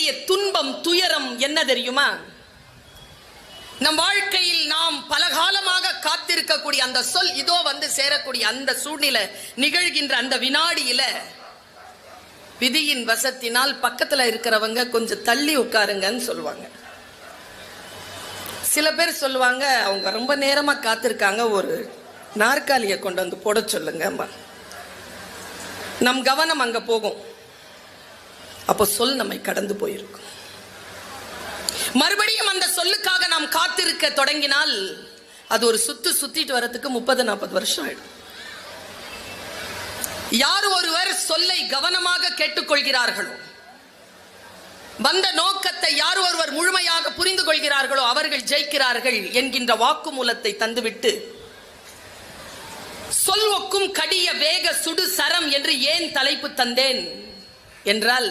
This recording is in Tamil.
மிகப்பெரிய துன்பம் துயரம் என்ன தெரியுமா? நம் வாழ்க்கையில் நாம் பலகாலமாக காத்திருக்கக்கூடிய அந்த சொல் இதோ வந்து சேரக்கூடிய அந்த சூழ்நிலை நிகழ்கின்ற அந்த வினாடியில விதியின் வசத்தினால் பக்கத்துல இருக்கிறவங்க கொஞ்சம் தள்ளி உட்காருங்கன்னு சொல்லுவாங்க. சில பேர் சொல்லுவாங்க அவங்க ரொம்ப நேரமா காத்திருக்காங்க, ஒரு நாற்காலியை கொண்டு வந்து போட சொல்லுங்க. நம் கவனம் அங்க போகும். அப்போ சொல் நம்மை கடந்து போயிருக்கும். மறுபடியும் அந்த சொல்லுக்காக நாம் காத்திருக்க தொடங்கினால் அது ஒரு சுத்திட்டு வரதுக்கு 30-40 வருஷம் ஆயிடும். யார் ஒருவர் சொல்லை கவனமாக கேட்டுக்கொள்கிறார்களோ, வந்த நோக்கத்தை யார் ஒருவர் முழுமையாக புரிந்து கொள்கிறார்களோ அவர்கள் ஜெயிக்கிறார்கள் என்கின்ற வாக்குமூலத்தை தந்துவிட்டு, சொல் ஒக்கும் கடிய வேக சுடு சரம் என்று ஏன் தலைப்பு தந்தேன் என்றால்,